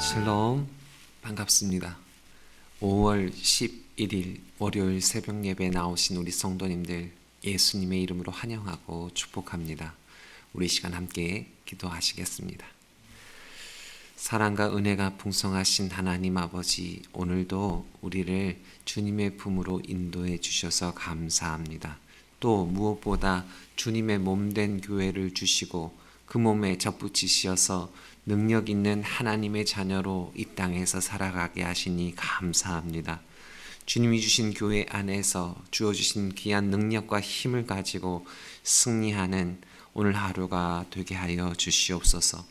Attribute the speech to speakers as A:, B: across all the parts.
A: 샬롬, 반갑습니다. 5월 11일 월요일 새벽 예배에 나오신 우리 성도님들 예수님의 이름으로 환영하고 축복합니다. 우리 시간 함께 기도하시겠습니다. 사랑과 은혜가 풍성하신 하나님 아버지, 오늘도 우리를 주님의 품으로 인도해 주셔서 감사합니다. 또 무엇보다 주님의 몸된 교회를 주시고 그 몸에 접붙이셔서 능력 있는 하나님의 자녀로 이 땅에서 살아가게 하시니 감사합니다. 주님이 주신 교회 안에서 주어주신 귀한 능력과 힘을 가지고 승리하는 오늘 하루가 되게 하여 주시옵소서.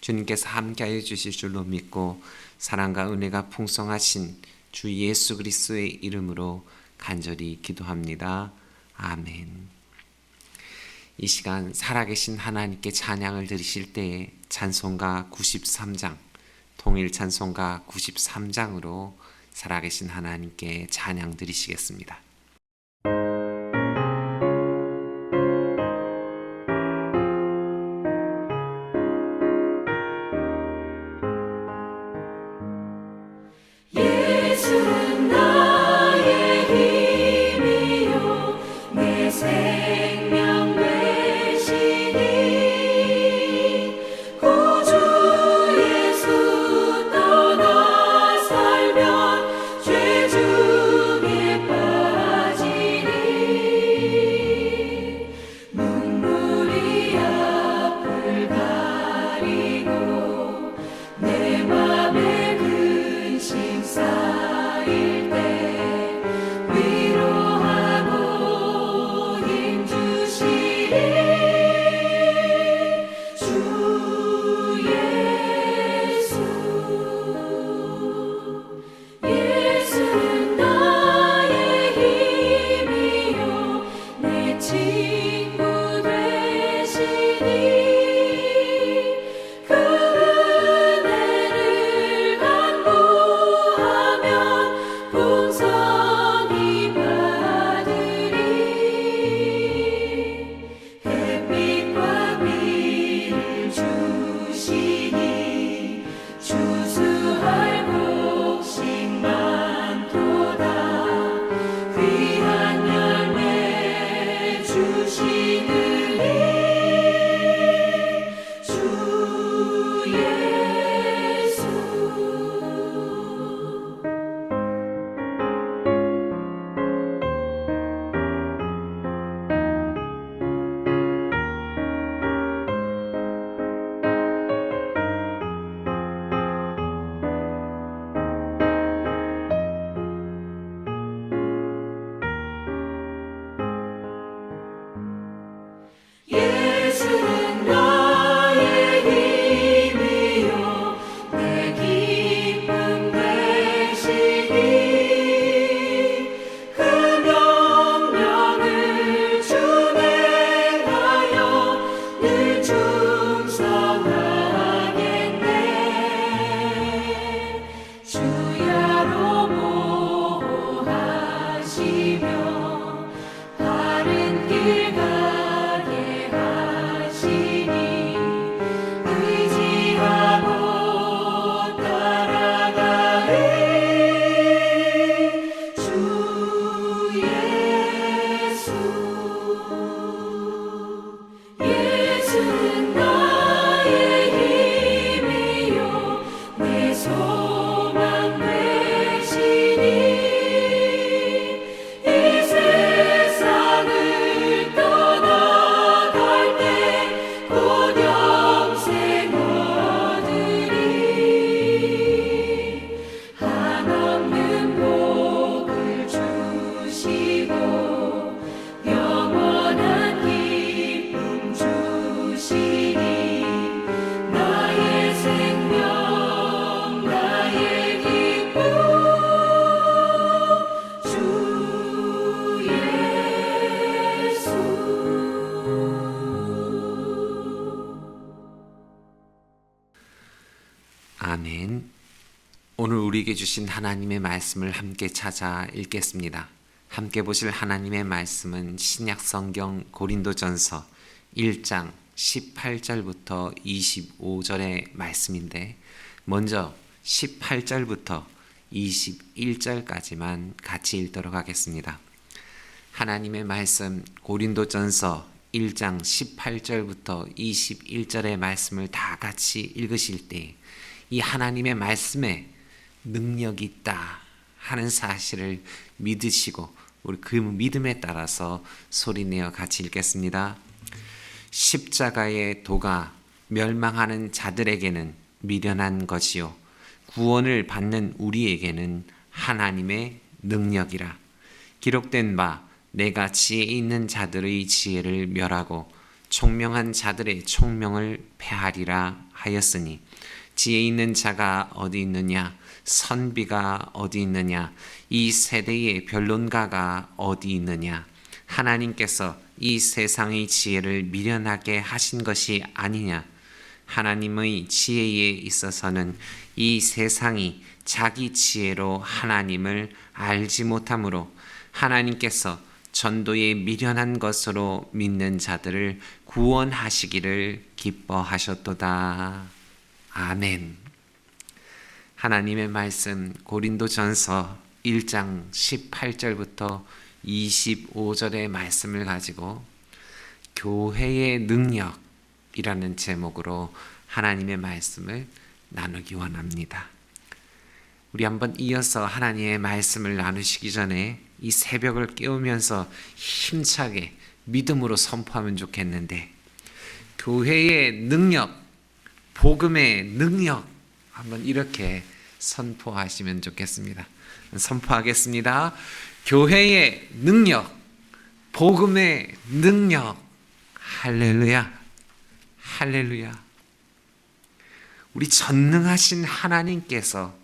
A: 주님께서 함께하여 주실 줄로 믿고 사랑과 은혜가 풍성하신 주 예수 그리스도의 이름으로 간절히 기도합니다. 아멘. 이 시간 살아계신 하나님께 찬양을 드리실 때에 찬송가 93장, 통일 찬송가 93장으로 살아계신 하나님께 찬양 드리시겠습니다.
B: 예수는 나의 힘이요 내 생명 되시니 구주 예수 떠나 살면 죄 중에 빠지니 눈물이 앞을 가리고 내 맘에 근심 쌓일 때 위로하고 힘 주시리 주 예수. 예수는 나의 힘이요 내 친구 되시니 그 은혜를 간구하면 풍성히 받으리. 햇빛과 비를 주시니 추수할 곡식 많도다. 귀한 열매 주시느니 주 예수. 예수는 나의 힘이요 내 기쁨 되시니 그 명령을 준행하여 늘 충성하겠네. 주야로 보호하시며 바른 길 가게 하시니 의지하고 따라가리 주 예수. 예수는 나의 힘이요 내 소망 되시니 이 세상을 떠나갈 때 곧 영생 얻으리. 한없는 복을 주시고 영원한 기쁨 주시니 나의 생명 나의 기쁨 주 예수.
A: 아멘. 오늘 우리에게 주신 하나님의 말씀을 함께 찾아 읽겠습니다. 함께 보실 하나님의 말씀은 신약 성경 고린도전서 1장 18절부터 25절의 말씀인데 먼저 18절부터 21절까지만 같이 읽도록 하겠습니다. 하나님의 말씀 고린도전서 1장 18절부터 21절의 말씀을 다 같이 읽으실 때 이 하나님의 말씀에 능력이 있다 하는 사실을 믿으시고 우리 그 믿음에 따라서 소리내어 같이 읽겠습니다. 십자가의 도가 멸망하는 자들에게는 미련한 것이요 구원을 받는 우리에게는 하나님의 능력이라. 기록된 바 내가 지혜 있는 자들의 지혜를 멸하고 총명한 자들의 총명을 패하리라 하였으니 지혜 있는 자가 어디 있느냐 선비가 어디 있느냐 이 세대의 변론가가 어디 있느냐. 하나님께서 이 세상의 지혜를 미련하게 하신 것이 아니냐. 하나님의 지혜에 있어서는 이 세상이 자기 지혜로 하나님을 알지 못하므로 하나님께서 전도에 미련한 것으로 믿는 자들을 구원하시기를 기뻐하셨도다. 아멘. 하나님의 말씀 고린도전서 1장 18절부터 25절의 말씀을 가지고 교회의 능력이라는 제목으로 하나님의 말씀을 나누기 원합니다. 우리 한번 이어서 하나님의 말씀을 나누시기 전에 이 새벽을 깨우면서 힘차게 믿음으로 선포하면 좋겠는데, 교회의 능력, 복음의 능력 한번 이렇게 선포하시면 좋겠습니다. 선포하겠습니다. 교회의 능력, 복음의 능력. 할렐루야, 할렐루야. 우리 전능하신 하나님께서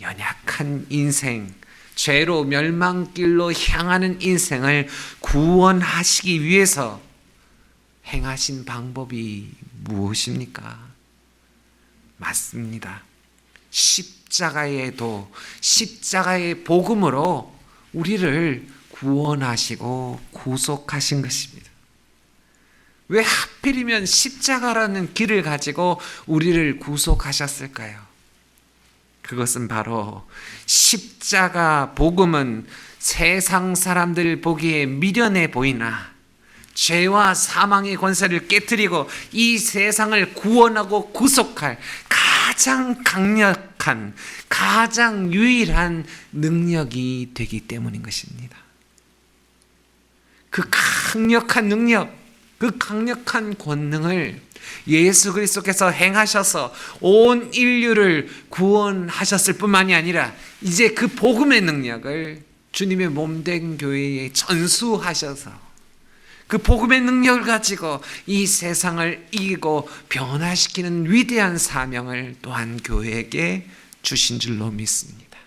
A: 연약한 인생, 죄로 멸망길로 향하는 인생을 구원하시기 위해서 행하신 방법이 무엇입니까? 맞습니다. 십자가의 도, 십자가의 복음으로 우리를 구원하시고 구속하신 것입니다. 왜 하필이면 십자가라는 길을 가지고 우리를 구속하셨을까요? 그것은 바로 십자가 복음은 세상 사람들 보기에 미련해 보이나 죄와 사망의 권세를 깨뜨리고 이 세상을 구원하고 구속할 가장 강력한, 가장 유일한 능력이 되기 때문인 것입니다. 그 강력한 능력, 그 강력한 권능을 예수 그리스도께서 행하셔서 온 인류를 구원하셨을 뿐만이 아니라 이제 그 복음의 능력을 주님의 몸된 교회에 전수하셔서 그 복음의 능력을 가지고 이 세상을 이기고 변화시키는 위대한 사명을 또한 교회에게 주신 줄로 믿습니다.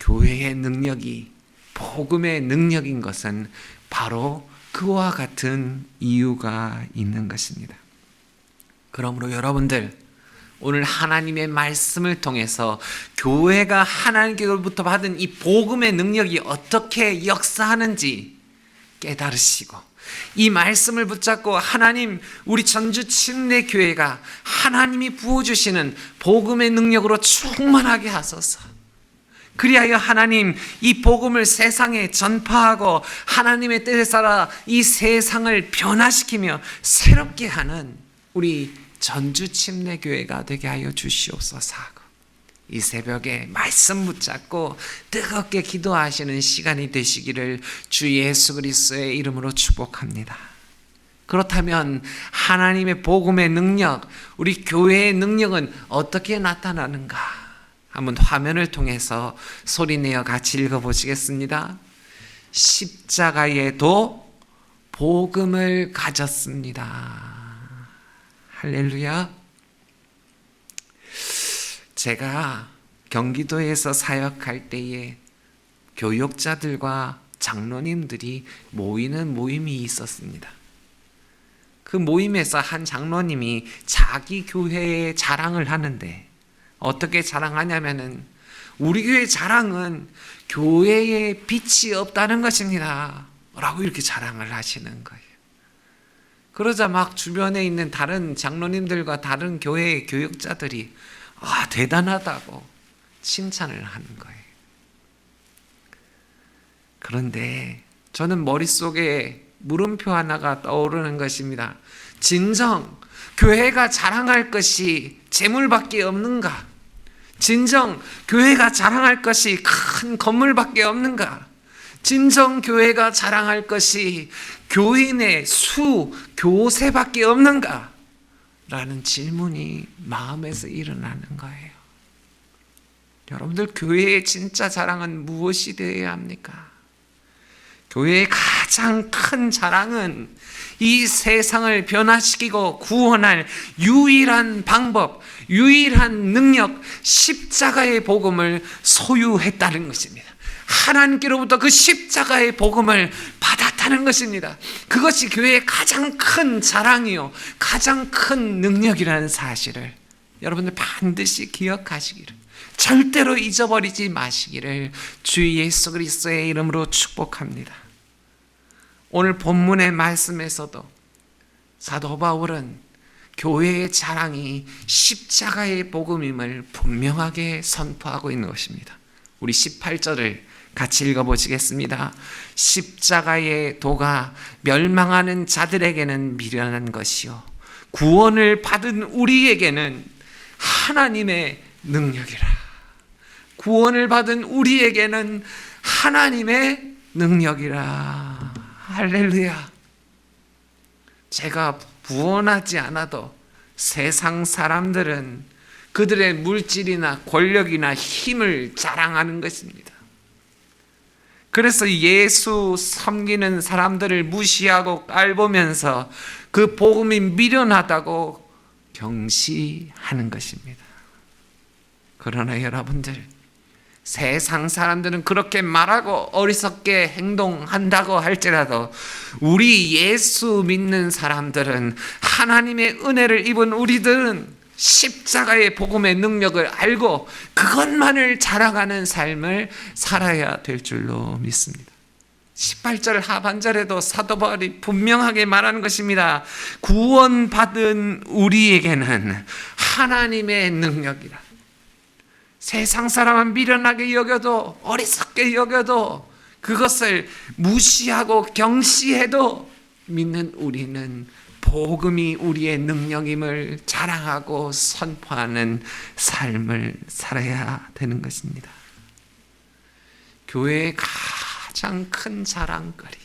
A: 교회의 능력이 복음의 능력인 것은 바로 그와 같은 이유가 있는 것입니다. 그러므로 여러분들, 오늘 하나님의 말씀을 통해서 교회가 하나님께로부터 받은 이 복음의 능력이 어떻게 역사하는지 깨달으시고 이 말씀을 붙잡고 하나님, 우리 전주 침례교회가 하나님이 부어주시는 복음의 능력으로 충만하게 하소서. 그리하여 하나님, 이 복음을 세상에 전파하고 하나님의 뜻에 따라 이 세상을 변화시키며 새롭게 하는 우리 전주 침례교회가 되게 하여 주시옵소서 하고, 이 새벽에 말씀 붙잡고 뜨겁게 기도하시는 시간이 되시기를 주 예수 그리스도의 이름으로 축복합니다. 그렇다면 하나님의 복음의 능력, 우리 교회의 능력은 어떻게 나타나는가? 한번 화면을 통해서 소리내어 같이 읽어보시겠습니다. 십자가의 도, 복음을 가졌습니다. 할렐루야. 제가 경기도에서 사역할 때에 교역자들과 장로님들이 모이는 모임이 있었습니다. 그 모임에서 한 장로님이 자기 교회의 자랑을 하는데, 어떻게 자랑하냐면은 우리 교회 자랑은 교회에 빛이 없다는 것입니다 라고 이렇게 자랑을 하시는 거예요. 그러자 막 주변에 있는 다른 장로님들과 다른 교회의 교육자들이 대단하다고 칭찬을 하는 거예요. 그런데 저는 머릿속에 물음표 하나가 떠오르는 것입니다. 진정 교회가 자랑할 것이 재물밖에 없는가? 진정 교회가 자랑할 것이 큰 건물밖에 없는가? 진정 교회가 자랑할 것이 교인의 수, 교세밖에 없는가? 라는 질문이 마음에서 일어나는 거예요. 여러분들, 교회의 진짜 자랑은 무엇이 되어야 합니까? 교회의 가장 큰 자랑은 이 세상을 변화시키고 구원할 유일한 방법, 유일한 능력, 십자가의 복음을 소유했다는 것입니다. 하나님께로부터 그 십자가의 복음을 받았다는 것입니다. 그것이 교회의 가장 큰 자랑이요, 가장 큰 능력이라는 사실을 여러분들 반드시 기억하시기를, 절대로 잊어버리지 마시기를 주 예수 그리스도의 이름으로 축복합니다. 오늘 본문의 말씀에서도 사도 바울은 교회의 자랑이 십자가의 복음임을 분명하게 선포하고 있는 것입니다. 우리 18절을 같이 읽어보시겠습니다. 십자가의 도가 멸망하는 자들에게는 미련한 것이요 구원을 받은 우리에게는 하나님의 능력이라. 구원을 받은 우리에게는 하나님의 능력이라. 할렐루야. 제가 구원하지 않아도 세상 사람들은 그들의 물질이나 권력이나 힘을 자랑하는 것입니다. 그래서 예수 섬기는 사람들을 무시하고 깔보면서 그 복음이 미련하다고 경시하는 것입니다. 그러나 여러분들, 세상 사람들은 그렇게 말하고 어리석게 행동한다고 할지라도 우리 예수 믿는 사람들은, 하나님의 은혜를 입은 우리들은 십자가의 복음의 능력을 알고 그것만을 자랑하는 삶을 살아야 될 줄로 믿습니다. 18절 하반절에도 사도 바울이 분명하게 말하는 것입니다. 구원받은 우리에게는 하나님의 능력이라. 세상 사람은 미련하게 여겨도, 어리석게 여겨도, 그것을 무시하고 경시해도 믿는 우리는 복음이 우리의 능력임을 자랑하고 선포하는 삶을 살아야 되는 것입니다. 교회의 가장 큰 자랑거리,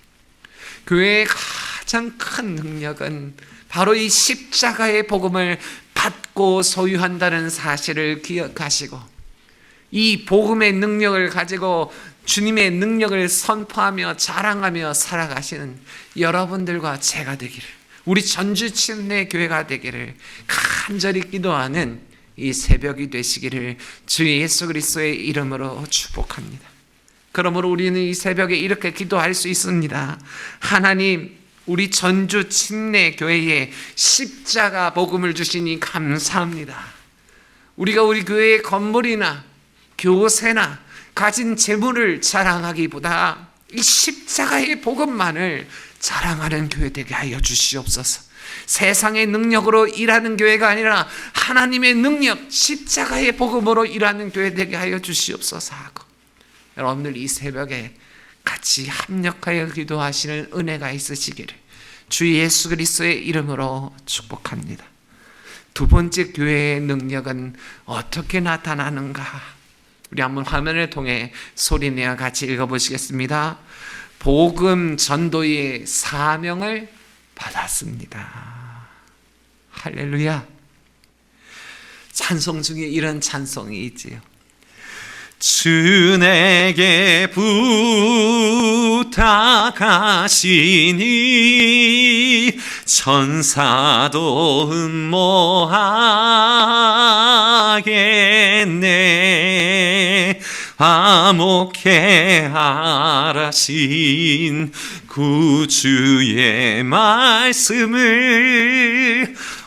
A: 교회의 가장 큰 능력은 바로 이 십자가의 복음을 받고 소유한다는 사실을 기억하시고, 이 복음의 능력을 가지고 주님의 능력을 선포하며 자랑하며 살아가시는 여러분들과 제가 되기를, 우리 전주 침례 교회가 되기를 간절히 기도하는 이 새벽이 되시기를 주 예수 그리스도의 이름으로 축복합니다. 그러므로 우리는 이 새벽에 이렇게 기도할 수 있습니다. 하나님, 우리 전주 침례 교회에 십자가 복음을 주시니 감사합니다. 우리가 우리 교회의 건물이나 교세나 가진 재물을 자랑하기보다 이 십자가의 복음만을 자랑하는 교회 되게 하여 주시옵소서. 세상의 능력으로 일하는 교회가 아니라 하나님의 능력, 십자가의 복음으로 일하는 교회 되게 하여 주시옵소서 하고, 여러분들 이 새벽에 같이 합력하여 기도하시는 은혜가 있으시기를 주 예수 그리스도의 이름으로 축복합니다. 두 번째, 교회의 능력은 어떻게 나타나는가? 우리 한번 화면을 통해 소리내어 같이 읽어보시겠습니다. 복음 전도의 사명을 받았습니다. 할렐루야. 찬송 중에 이런 찬송이 있지요. 주 내게 부탁하시니 천사도 음모하겠네. 화목해 하라신 구주의 말씀을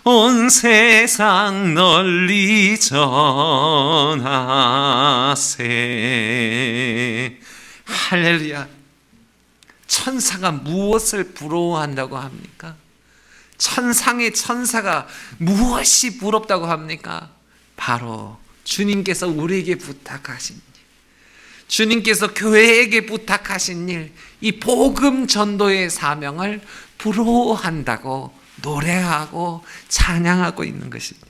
A: 온 세상 널리 전하세. 할렐루야. 천사가 무엇을 부러워한다고 합니까? 천상의 천사가 무엇이 부럽다고 합니까? 바로 주님께서 우리에게 부탁하신 일, 주님께서 교회에게 부탁하신 일, 이 복음 전도의 사명을 부러워한다고 노래하고 찬양하고 있는 것입니다.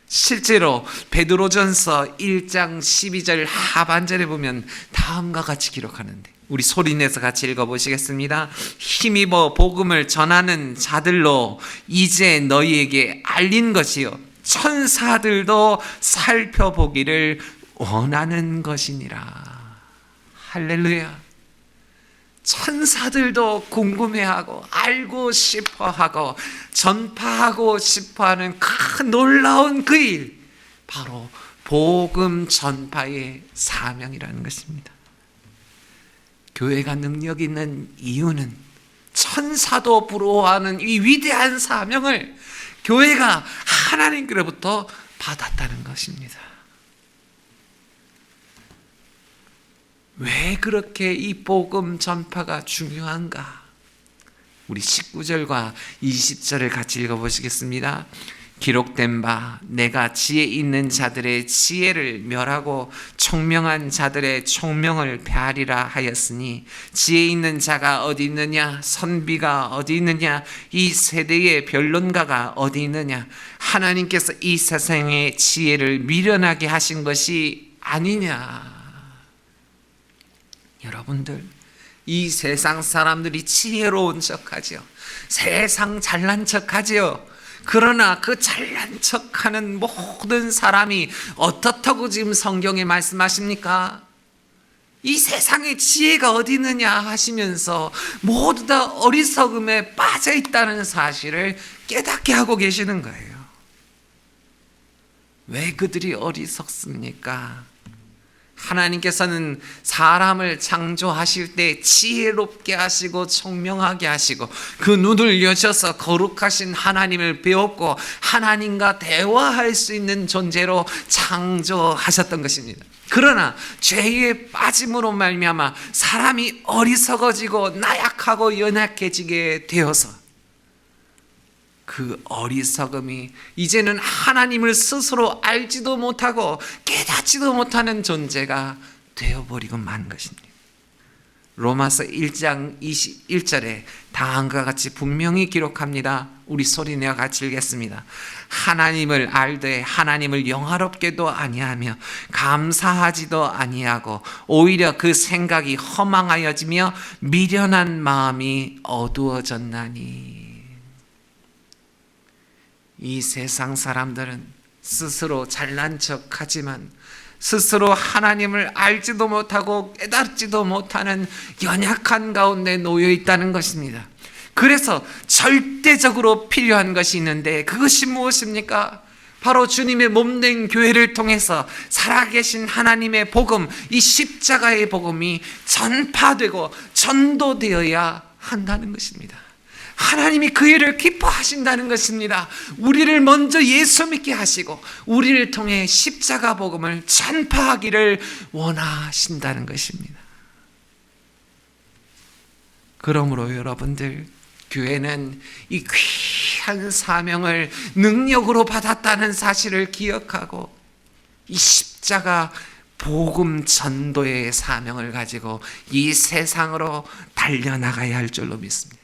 A: 실제로 베드로전서 1장 12절 하반절에 보면 다음과 같이 기록하는데, 우리 소리내서 같이 읽어보시겠습니다. 힘입어 복음을 전하는 자들로 이제 너희에게 알린 것이요 천사들도 살펴보기를 원하는 것이니라. 할렐루야. 천사들도 궁금해하고 알고 싶어하고 전파하고 싶어하는 큰 놀라운 그 일, 바로 복음 전파의 사명이라는 것입니다. 교회가 능력 있는 이유는 천사도 부러워하는 이 위대한 사명을 교회가 하나님께로부터 받았다는 것입니다. 왜 그렇게 이 복음 전파가 중요한가? 우리 19절과 20절을 같이 읽어보시겠습니다. 기록된 바 내가 지혜 있는 자들의 지혜를 멸하고 총명한 자들의 총명을 폐하리라 하였으니, 지혜 있는 자가 어디 있느냐? 선비가 어디 있느냐? 이 세대의 변론가가 어디 있느냐? 하나님께서 이 세상의 지혜를 미련하게 하신 것이 아니냐? 여러분들, 이 세상 사람들이 지혜로운 척하지요. 세상 잘난 척하지요. 그러나 그 잘난 척하는 모든 사람이 어떻다고 지금 성경에 말씀하십니까? 이 세상에 지혜가 어디 있느냐 하시면서 모두 다 어리석음에 빠져 있다는 사실을 깨닫게 하고 계시는 거예요. 왜 그들이 어리석습니까? 하나님께서는 사람을 창조하실 때 지혜롭게 하시고 총명하게 하시고 그 눈을 여셔서 거룩하신 하나님을 배웠고 하나님과 대화할 수 있는 존재로 창조하셨던 것입니다. 그러나 죄에 빠짐으로 말미암아 사람이 어리석어지고 나약하고 연약해지게 되어서 그 어리석음이 이제는 하나님을 스스로 알지도 못하고 깨닫지도 못하는 존재가 되어버리고 만 것입니다. 로마서 1장 21절에 다음과 같이 분명히 기록합니다. 우리 소리내어 같이 읽겠습니다. 하나님을 알되 하나님을 영화롭게도 아니하며 감사하지도 아니하고 오히려 그 생각이 허망하여지며 미련한 마음이 어두워졌나니. 이 세상 사람들은 스스로 잘난 척하지만 스스로 하나님을 알지도 못하고 깨닫지도 못하는 연약한 가운데 놓여 있다는 것입니다. 그래서 절대적으로 필요한 것이 있는데 그것이 무엇입니까? 바로 주님의 몸된 교회를 통해서 살아계신 하나님의 복음, 이 십자가의 복음이 전파되고 전도되어야 한다는 것입니다. 하나님이 그 일을 기뻐하신다는 것입니다. 우리를 먼저 예수 믿게 하시고 우리를 통해 십자가 복음을 전파하기를 원하신다는 것입니다. 그러므로 여러분들, 교회는 이 귀한 사명을 능력으로 받았다는 사실을 기억하고 이 십자가 복음 전도의 사명을 가지고 이 세상으로 달려나가야 할 줄로 믿습니다.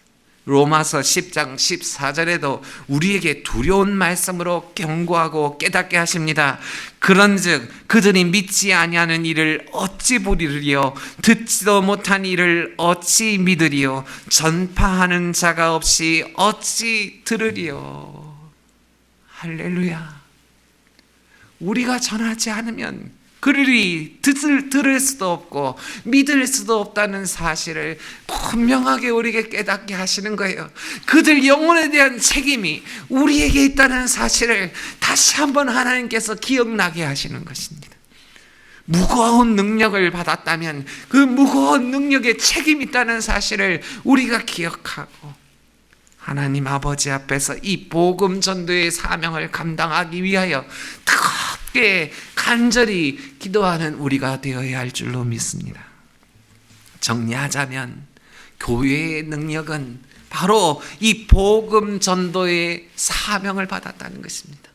A: 로마서 10장 14절에도 우리에게 두려운 말씀으로 경고하고 깨닫게 하십니다. 그런즉 그들이 믿지 아니하는 일을 어찌 보리리요? 듣지도 못한 일을 어찌 믿으리요? 전파하는 자가 없이 어찌 들으리요? 할렐루야. 우리가 전하지 않으면 그들이 들을 수도 없고 믿을 수도 없다는 사실을 분명하게 우리에게 깨닫게 하시는 거예요. 그들 영혼에 대한 책임이 우리에게 있다는 사실을 다시 한번 하나님께서 기억나게 하시는 것입니다. 무거운 능력을 받았다면 그 무거운 능력에 책임이 있다는 사실을 우리가 기억하고 하나님 아버지 앞에서 이 복음 전도의 사명을 감당하기 위하여 뜨겁게 간절히 기도하는 우리가 되어야 할 줄로 믿습니다. 정리하자면 교회의 능력은 바로 이 복음 전도의 사명을 받았다는 것입니다.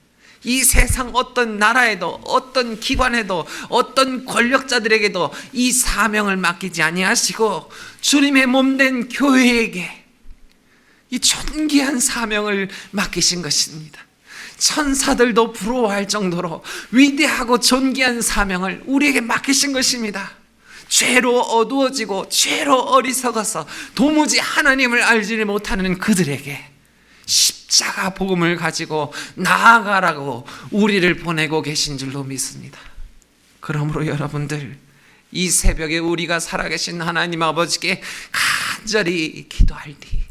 A: 이 세상 어떤 나라에도 어떤 기관에도 어떤 권력자들에게도 이 사명을 맡기지 아니하시고 주님의 몸된 교회에게 이 존귀한 사명을 맡기신 것입니다. 천사들도 부러워할 정도로 위대하고 존귀한 사명을 우리에게 맡기신 것입니다. 죄로 어두워지고 죄로 어리석어서 도무지 하나님을 알지 못하는 그들에게 십자가 복음을 가지고 나아가라고 우리를 보내고 계신 줄로 믿습니다. 그러므로 여러분들, 이 새벽에 우리가 살아계신 하나님 아버지께 간절히 기도할니,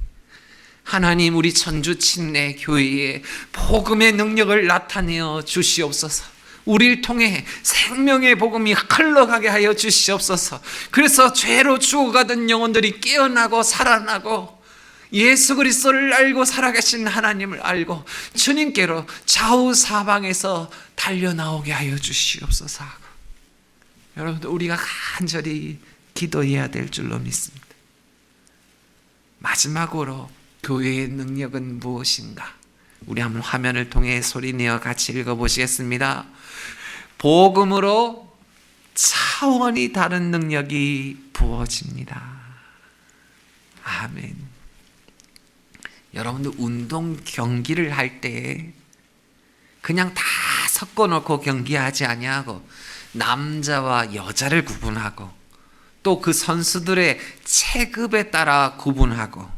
A: 하나님, 우리 전주 침례 교회에 복음의 능력을 나타내어 주시옵소서. 우리를 통해 생명의 복음이 흘러가게 하여 주시옵소서. 그래서 죄로 죽어가던 영혼들이 깨어나고 살아나고 예수 그리스도를 알고 살아계신 하나님을 알고 주님께로 좌우 사방에서 달려나오게 하여 주시옵소서 하고, 여러분들, 우리가 간절히 기도해야 될 줄로 믿습니다. 마지막으로 교회의 능력은 무엇인가? 우리 한번 화면을 통해 소리내어 같이 읽어보시겠습니다. 복음으로 차원이 다른 능력이 부어집니다. 아멘. 여러분들, 운동 경기를 할 때 그냥 다 섞어놓고 경기하지 아니하고 남자와 여자를 구분하고 또 그 선수들의 체급에 따라 구분하고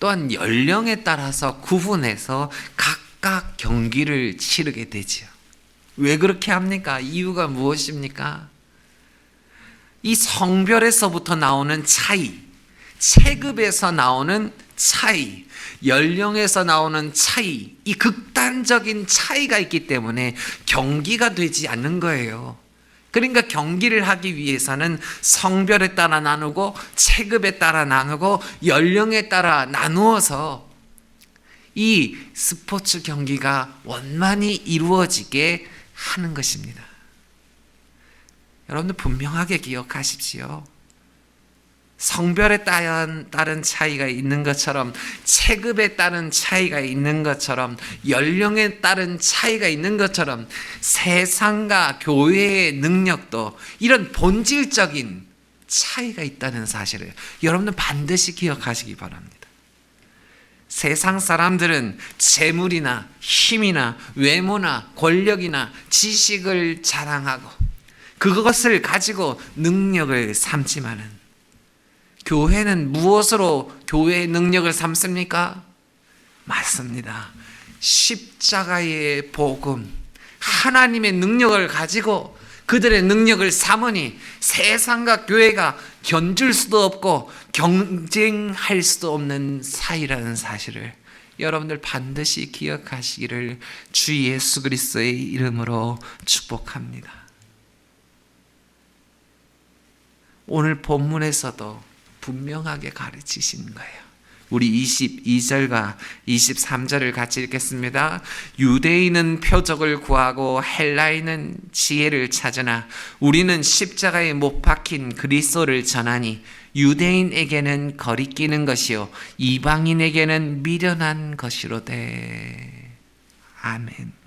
A: 또한 연령에 따라서 구분해서 각각 경기를 치르게 되지요. 왜 그렇게 합니까? 이유가 무엇입니까? 이 성별에서부터 나오는 차이, 체급에서 나오는 차이, 연령에서 나오는 차이, 이 극단적인 차이가 있기 때문에 경기가 되지 않는 거예요. 그러니까 경기를 하기 위해서는 성별에 따라 나누고 체급에 따라 나누고 연령에 따라 나누어서 이 스포츠 경기가 원만히 이루어지게 하는 것입니다. 여러분들, 분명하게 기억하십시오. 성별에 따른 차이가 있는 것처럼, 체급에 따른 차이가 있는 것처럼, 연령에 따른 차이가 있는 것처럼 세상과 교회의 능력도 이런 본질적인 차이가 있다는 사실을 여러분들 반드시 기억하시기 바랍니다. 세상 사람들은 재물이나 힘이나 외모나 권력이나 지식을 자랑하고 그것을 가지고 능력을 삼지만은, 교회는 무엇으로 교회의 능력을 삼습니까? 맞습니다. 십자가의 복음, 하나님의 능력을 가지고 그들의 능력을 삼으니 세상과 교회가 견줄 수도 없고 경쟁할 수도 없는 사이라는 사실을 여러분들 반드시 기억하시기를 주 예수 그리스도의 이름으로 축복합니다. 오늘 본문에서도 분명하게 가르치신 거예요. 우리 22절과 23절을 같이 읽겠습니다. 유대인은 표적을 구하고 헬라인은 지혜를 찾으나 우리는 십자가에 못 박힌 그리스도를 전하니 유대인에게는 거리끼는 것이요 이방인에게는 미련한 것이로되. 아멘.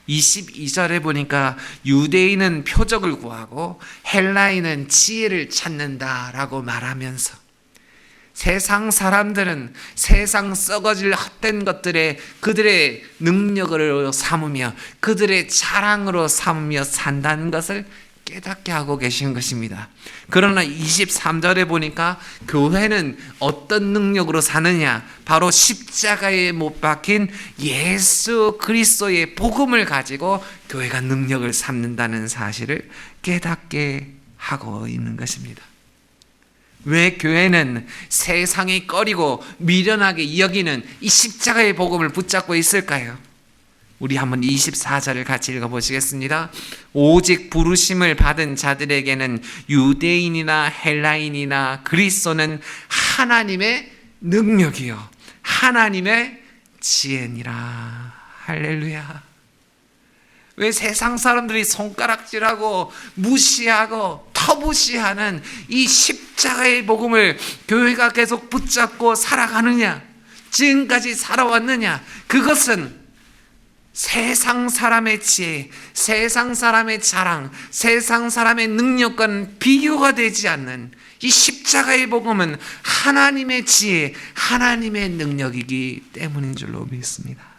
A: 22절에 보니까 유대인은 표적을 구하고 헬라인은 지혜를 찾는다라고 말하면서 세상 사람들은 세상 썩어질 헛된 것들에 그들의 능력으로 삼으며 그들의 자랑으로 삼으며 산다는 것을 깨닫게 하고 계신 것입니다. 그러나 23절에 보니까 교회는 어떤 능력으로 사느냐? 바로 십자가에 못 박힌 예수 그리스도의 복음을 가지고 교회가 능력을 삼는다는 사실을 깨닫게 하고 있는 것입니다. 왜 교회는 세상이 꺼리고 미련하게 여기는 이 십자가의 복음을 붙잡고 있을까요? 우리 한번 24절을 같이 읽어보시겠습니다. 오직 부르심을 받은 자들에게는 유대인이나 헬라인이나 그리스도는 하나님의 능력이요 하나님의 지혜니라. 할렐루야. 왜 세상 사람들이 손가락질하고 무시하고 터부시하는 이 십자가 십자가의 복음을 교회가 계속 붙잡고 살아가느냐, 지금까지 살아왔느냐, 그것은 세상 사람의 지혜, 세상 사람의 자랑, 세상 사람의 능력과는 비교가 되지 않는 이 십자가의 복음은 하나님의 지혜, 하나님의 능력이기 때문인 줄로 믿습니다.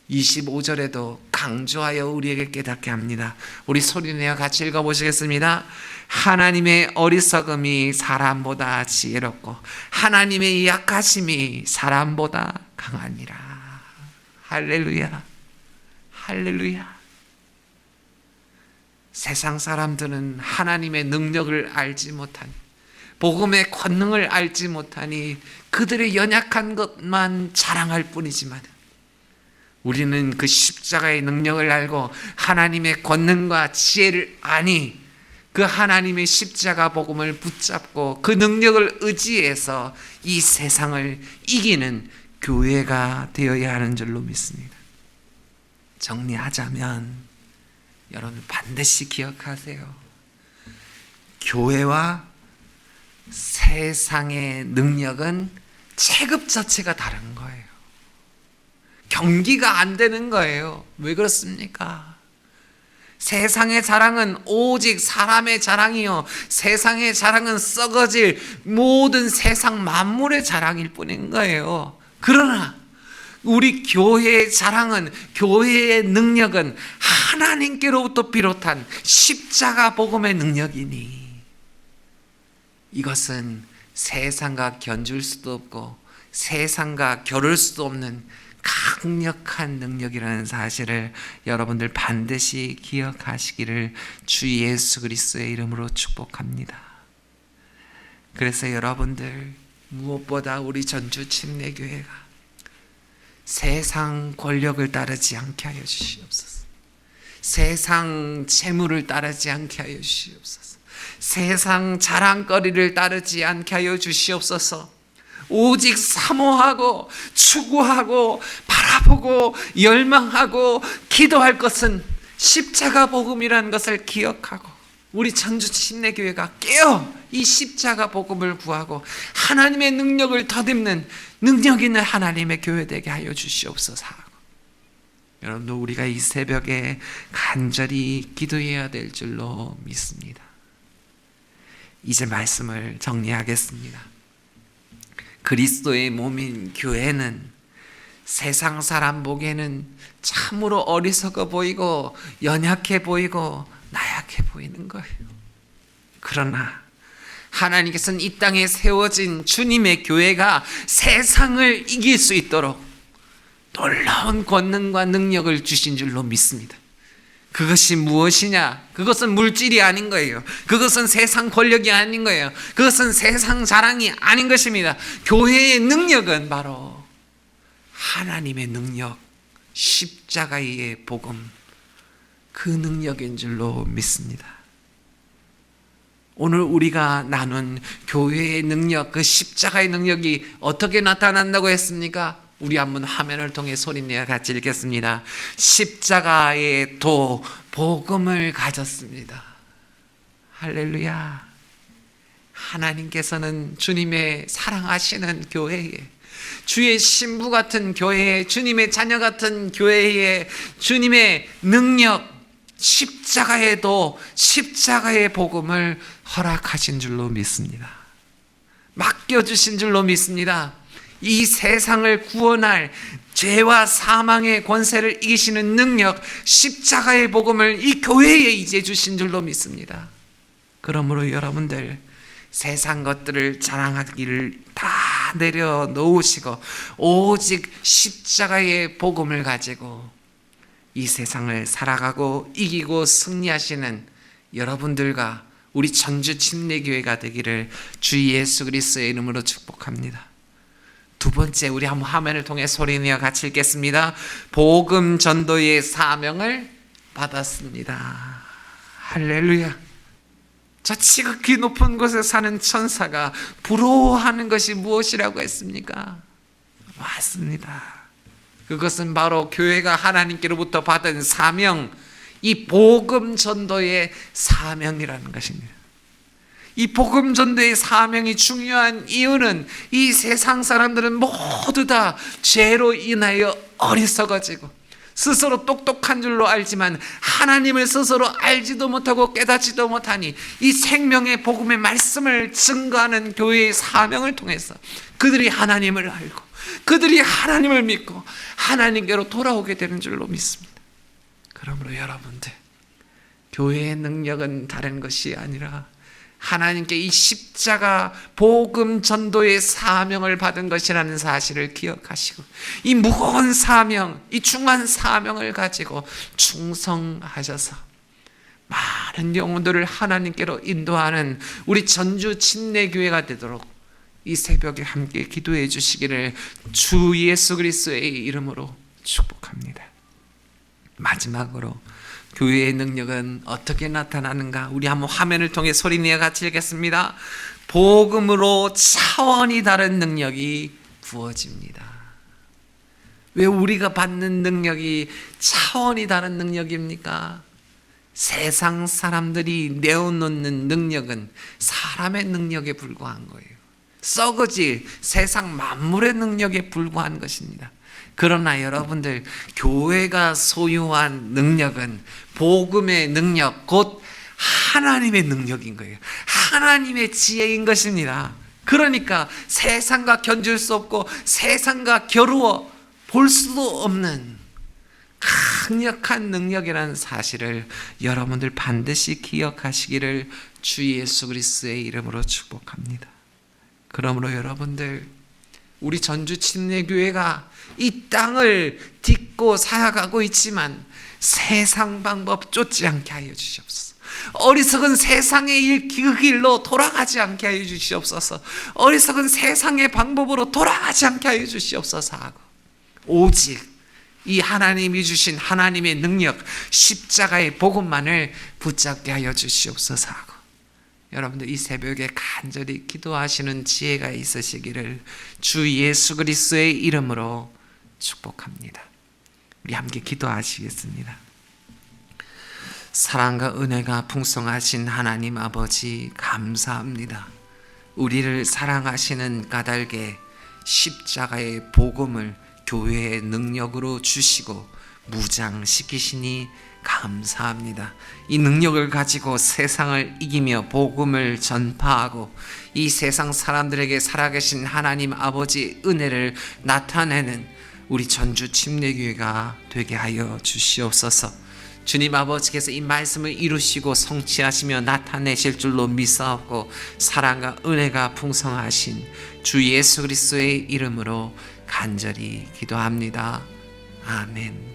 A: 25절에도 강조하여 우리에게 깨닫게 합니다. 우리 소리내어 같이 읽어보시겠습니다. 하나님의 어리석음이 사람보다 지혜롭고 하나님의 약하심이 사람보다 강하니라. 할렐루야, 할렐루야. 세상 사람들은 하나님의 능력을 알지 못하니, 복음의 권능을 알지 못하니 그들의 연약한 것만 자랑할 뿐이지만, 우리는 그 십자가의 능력을 알고 하나님의 권능과 지혜를 아니, 그 하나님의 십자가 복음을 붙잡고 그 능력을 의지해서 이 세상을 이기는 교회가 되어야 하는 줄로 믿습니다. 정리하자면 여러분 반드시 기억하세요. 교회와 세상의 능력은 체급 자체가 다른 거예요. 경기가 안 되는 거예요. 왜 그렇습니까? 세상의 자랑은 오직 사람의 자랑이요, 세상의 자랑은 썩어질 모든 세상 만물의 자랑일 뿐인 거예요. 그러나 우리 교회의 자랑은, 교회의 능력은 하나님께로부터 비롯한 십자가 복음의 능력이니, 이것은 세상과 견줄 수도 없고 세상과 겨룰 수도 없는 강력한 능력이라는 사실을 여러분들 반드시 기억하시기를 주 예수 그리스도의 이름으로 축복합니다. 그래서 여러분들 무엇보다 우리 전주 침례교회가 세상 권력을 따르지 않게 하여 주시옵소서. 세상 재물을 따르지 않게 하여 주시옵소서. 세상 자랑거리를 따르지 않게 하여 주시옵소서. 오직 사모하고 추구하고 바라보고 열망하고 기도할 것은 십자가 복음이라는 것을 기억하고, 우리 전주 침례교회가 깨어 이 십자가 복음을 구하고 하나님의 능력을 덧입는 능력 있는 하나님의 교회 되게 하여 주시옵소서 하고, 여러분도 우리가 이 새벽에 간절히 기도해야 될 줄로 믿습니다. 이제 말씀을 정리하겠습니다. 그리스도의 몸인 교회는 세상 사람 보기에는 참으로 어리석어 보이고 연약해 보이고 나약해 보이는 거예요. 그러나 하나님께서는 이 땅에 세워진 주님의 교회가 세상을 이길 수 있도록 놀라운 권능과 능력을 주신 줄로 믿습니다. 그것이 무엇이냐? 그것은 물질이 아닌 거예요. 그것은 세상 권력이 아닌 거예요. 그것은 세상 자랑이 아닌 것입니다. 교회의 능력은 바로 하나님의 능력, 십자가의 복음, 그 능력인 줄로 믿습니다. 오늘 우리가 나눈 교회의 능력, 그 십자가의 능력이 어떻게 나타난다고 했습니까? 우리 한번 화면을 통해 소리내어 같이 읽겠습니다. 십자가의 도, 복음을 가졌습니다. 할렐루야. 하나님께서는 주님의 사랑하시는 교회에, 주의 신부 같은 교회에, 주님의 자녀 같은 교회에 주님의 능력, 십자가의 도, 십자가의 복음을 허락하신 줄로 믿습니다. 맡겨주신 줄로 믿습니다. 이 세상을 구원할 죄와 사망의 권세를 이기시는 능력, 십자가의 복음을 이 교회에 이제 주신 줄로 믿습니다. 그러므로 여러분들 세상 것들을 자랑하기를 다 내려놓으시고 오직 십자가의 복음을 가지고 이 세상을 살아가고 이기고 승리하시는 여러분들과 우리 전주 침례교회가 되기를 주 예수 그리스도의 이름으로 축복합니다. 두 번째, 우리 한번 화면을 통해 소리내어 같이 읽겠습니다. 복음 전도의 사명을 받았습니다. 할렐루야. 저 지극히 높은 곳에 사는 천사가 부러워하는 것이 무엇이라고 했습니까? 맞습니다. 그것은 바로 교회가 하나님께로부터 받은 사명, 이 복음 전도의 사명이라는 것입니다. 이 복음 전도의 사명이 중요한 이유는 이 세상 사람들은 모두 다 죄로 인하여 어리석어지고 스스로 똑똑한 줄로 알지만 하나님을 스스로 알지도 못하고 깨닫지도 못하니 이 생명의 복음의 말씀을 증거하는 교회의 사명을 통해서 그들이 하나님을 알고 그들이 하나님을 믿고 하나님께로 돌아오게 되는 줄로 믿습니다. 그러므로 여러분들, 교회의 능력은 다른 것이 아니라 하나님께 이 십자가 복음 전도의 사명을 받은 것이라는 사실을 기억하시고 이 무거운 사명, 이 중한 사명을 가지고 충성하셔서 많은 영혼들을 하나님께로 인도하는 우리 전주 침례교회가 되도록 이 새벽에 함께 기도해 주시기를 주 예수 그리스도의 이름으로 축복합니다. 마지막으로 교회의 능력은 어떻게 나타나는가? 우리 한번 화면을 통해 소리내어 같이 읽겠습니다. 복음으로 차원이 다른 능력이 부어집니다. 왜 우리가 받는 능력이 차원이 다른 능력입니까? 세상 사람들이 내어놓는 능력은 사람의 능력에 불과한 거예요. 썩어질 세상 만물의 능력에 불과한 것입니다. 그러나 여러분들, 교회가 소유한 능력은 복음의 능력, 곧 하나님의 능력인 거예요. 하나님의 지혜인 것입니다. 그러니까 세상과 견줄 수 없고 세상과 겨루어 볼 수도 없는 강력한 능력이라는 사실을 여러분들 반드시 기억하시기를 주 예수 그리스도의 이름으로 축복합니다. 그러므로 여러분들, 우리 전주 침례교회가 이 땅을 딛고 살아가고 있지만 세상 방법 쫓지 않게 하여 주시옵소서. 어리석은 세상의 그 길로 돌아가지 않게 하여 주시옵소서. 어리석은 세상의 방법으로 돌아가지 않게 하여 주시옵소서 하고 오직 이 하나님이 주신 하나님의 능력 십자가의 복음만을 붙잡게 하여 주시옵소서 하고 여러분들 이 새벽에 간절히 기도하시는 지혜가 있으시기를 주 예수 그리스도의 이름으로 축복합니다. 우리 함께 기도하시겠습니다. 사랑과 은혜가 풍성하신 하나님 아버지, 감사합니다. 우리를 사랑하시는 까닭에 십자가의 복음을 교회의 능력으로 주시고 무장시키시니 감사합니다. 이 능력을 가지고 세상을 이기며 복음을 전파하고 이 세상 사람들에게 살아계신 하나님 아버지 은혜를 나타내는 우리 전주 침례교회가 되게 하여 주시옵소서. 주님 아버지께서 이 말씀을 이루시고 성취하시며 나타내실 줄로 믿사옵고 사랑과 은혜가 풍성하신 주 예수 그리스도의 이름으로 간절히 기도합니다. 아멘.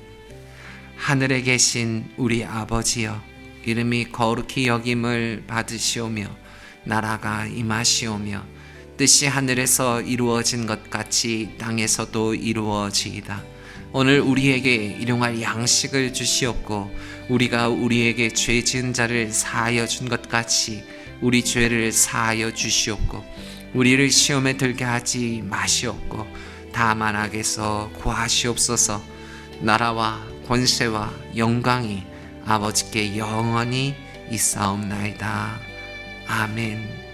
A: 하늘에 계신 우리 아버지여, 이름이 거룩히 여김을 받으시오며 나라가 임하시오며 뜻이 하늘에서 이루어진 것 같이 땅에서도 이루어지이다. 오늘 우리에게 일용할 양식을 주시옵고 우리가 우리에게 죄 지은 자를 사하여 준 것 같이 우리 죄를 사하여 주시옵고 우리를 시험에 들게 하지 마시옵고 다만 악에서 구하시옵소서. 나라와 권세와 영광이 아버지께 영원히 있사옵나이다. 아멘.